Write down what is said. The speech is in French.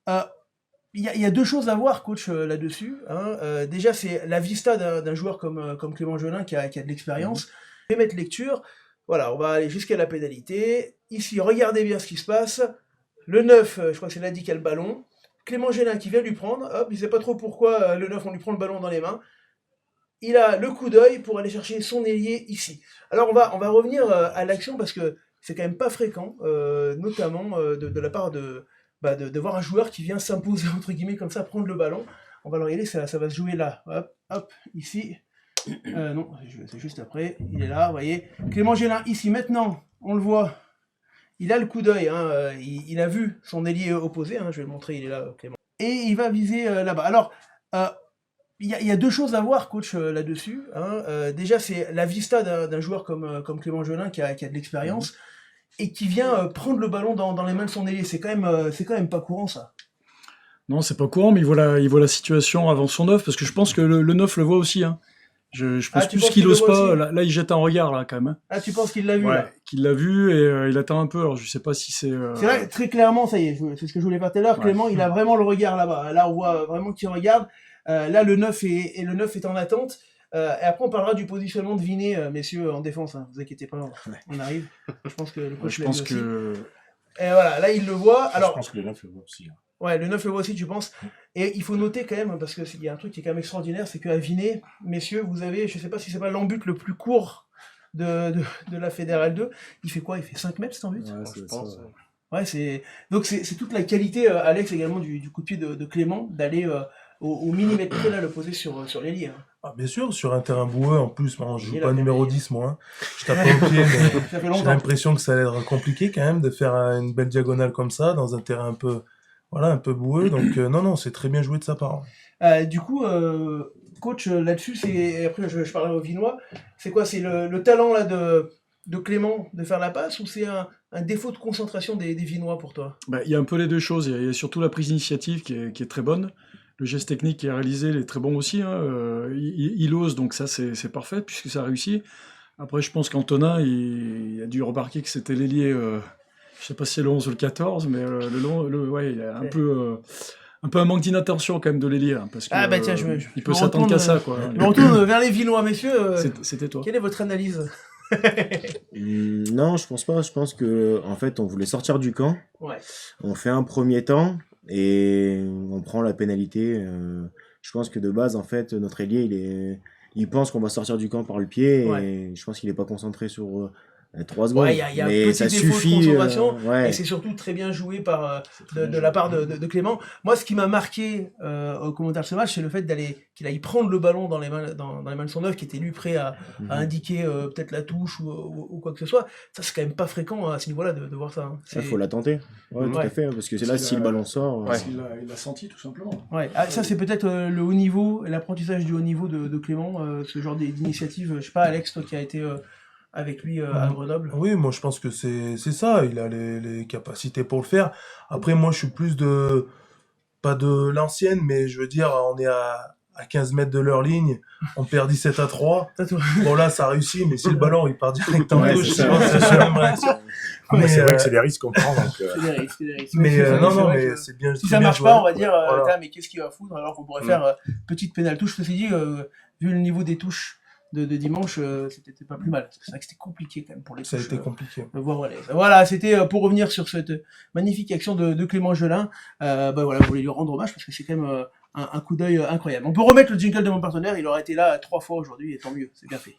Euh, il y a deux choses à voir, coach, là-dessus, hein. Déjà, c'est la vista d'un joueur comme Clément Jolin qui a de Mhm. l'expérience. Je vais mettre lecture. Voilà, on va aller jusqu'à la pénalité. Ici, regardez bien ce qui se passe. Le 9, je crois que c'est Nadi qui a le ballon. Clément Jolin qui vient lui prendre. Hop, il sait pas trop pourquoi le 9, on lui prend le ballon dans les mains. Il a le coup d'œil pour aller chercher son ailier ici. Alors on va revenir à l'action parce que c'est quand même pas fréquent, notamment de la part de voir un joueur qui vient s'imposer entre guillemets comme ça, prendre le ballon. On va le regarder, ça va se jouer là. Hop, hop, ici. Non, c'est juste après. Il est là, vous voyez. Clément Gélin, ici, maintenant, on le voit. Il a le coup d'œil, hein, il a vu son ailier opposé, hein, je vais le montrer, il est là, Clément. Et il va viser là-bas. Alors, euh, il y a deux choses à voir, coach, là-dessus, hein. Déjà, c'est la vista d'un joueur comme Clément Jolin qui a de Mhm. l'expérience et qui vient prendre le ballon dans les mains de son ailier. C'est quand même pas courant, ça. Non, c'est pas courant, mais il voit la situation avant son 9, parce que je pense que le 9 le voit aussi. Hein. Je Ah, pense tu plus penses qu'il qu'il le ose voit aussi? pas. Là, il jette un regard, là, quand même. Hein. Ah, tu penses qu'il l'a vu, Ouais, là? qu'il l'a vu et il attend un peu. Alors, je sais pas si c'est. C'est vrai, très clairement, ça y est, c'est ce que je voulais faire tout à l'heure. Ouais. Clément, il a vraiment le regard là-bas. Là, on voit vraiment qu'il regarde. Là, le 9 est en attente. Et après, on parlera du positionnement de Vinet, messieurs, en défense, hein. Vous inquiétez pas, on arrive. Je pense que le Ouais, coach je l'a vu pense aussi. que. Et voilà, là, il le voit. Je Alors, pense que le 9 le voit aussi, hein. ouais, le 9 le voit aussi, tu penses. Et il faut noter quand même, parce qu'il y a un truc qui est quand même extraordinaire, c'est qu'à Vinet, messieurs, vous avez, je sais pas si c'est pas l'embut le plus court de la Fédérale 2. Il fait quoi? Il fait 5 mètres, cet embut? Ouais, Je c'est ça. pense. Ouais, donc c'est toute la qualité, Alex, également, du coup de pied de Clément, d'aller au millimètre près, là, le poser sur l'ailier, hein. Ah, bien sûr, sur un terrain boueux, en plus, bon, je Il joue est pas là, numéro Camille. 10, moi, hein. Je tape pas au pied, mais Ça fait j'ai longtemps. l'impression que ça allait être compliqué quand même de faire une belle diagonale comme ça, dans un terrain un peu, voilà, un peu boueux. Donc, non, non, c'est très bien joué de sa part. Du coup, coach, là-dessus, et après je parlerai au Vinois, c'est quoi? C'est le talent là de Clément de faire la passe ou c'est un défaut de concentration des Vinois pour toi? Bah, il y a un peu les deux choses. Il y a surtout la prise d'initiative qui est très bonne. Le geste technique qui est réalisé, il est très bon aussi. Hein. Il ose, donc ça, c'est parfait, puisque ça a réussi. Après, je pense qu'Antonin, il a dû remarquer que c'était l'ailier, je sais pas si c'est le 11 ou le 14, mais ouais, il a un peu un manque d'inattention quand même de l'ailier, hein, parce que Ah bah tiens, je me, je il me peut s'attendre retourne, qu'à ça, quoi. je me retourne vers les Vinois, messieurs. C'était toi. Quelle est votre analyse? Non, je pense pas. Je pense que en fait, on voulait sortir du camp. Ouais. On fait un premier temps et on prend la pénalité. Je pense que de base, en fait, notre ailier, il pense qu'on va sortir du camp par le pied Ouais. et je pense qu'il est pas concentré sur 3 Ouais, secondes. il y a un Mais petit ça défaut de suffit. concentration, et Ouais. c'est surtout très bien joué C'est très bien de la joué. part de Clément. Moi, ce qui m'a marqué au commentaire de ce match, c'est le fait qu'il aille prendre le ballon dans les mains de son œuvre, qui était lui prêt à Mhm. indiquer peut-être la touche ou quoi que ce soit. Ça, c'est quand même pas fréquent à ce niveau-là de voir ça, hein. Ça, faut la tenter. Ouais, tout Ouais. à fait. Parce que c'est là, Parce si qu'il le a- ballon sort. Ouais. Parce il l'a senti, tout simplement. Ouais. Ah, ça, c'est peut-être le haut niveau, l'apprentissage du haut niveau de Clément, ce genre d'initiative. Je sais pas, Alex, toi qui as été avec lui à Grenoble. Oui, moi, je pense que c'est ça. Il a les capacités pour le faire. Après, moi, je suis plus pas de l'ancienne, mais je veux dire, on est à 15 mètres de leur ligne. On perd 17-3. Ça, toi. Bon, là, ça réussit, mais si le ballon, il part direct en Ouais, touche, c'est je ça. pense que c'est la même réaction. Ah, mais Mais, c'est vrai que c'est des risques qu'on prend, donc C'est des risques, c'est des risques. mais C'est non, c'est non, vrai mais que c'est bien. si c'est ça bien marche joué. pas, on va dire, Voilà. Putain, mais qu'est-ce qu'il va foutre? Alors qu'on pourrait Mm. faire petite pénale touche. Ceci dit, vu le niveau des touches de dimanche, c'était pas plus mal. Parce que c'est vrai que c'était compliqué quand même pour les Ça a touches. été compliqué. Voir Wallace. Voilà, c'était pour revenir sur cette magnifique action de Clément Gelin. Voilà, je voulais lui rendre hommage parce que c'est quand même un coup d'œil incroyable. On peut remettre le jingle de mon partenaire, il aurait été là 3 fois aujourd'hui et tant mieux, c'est bien fait.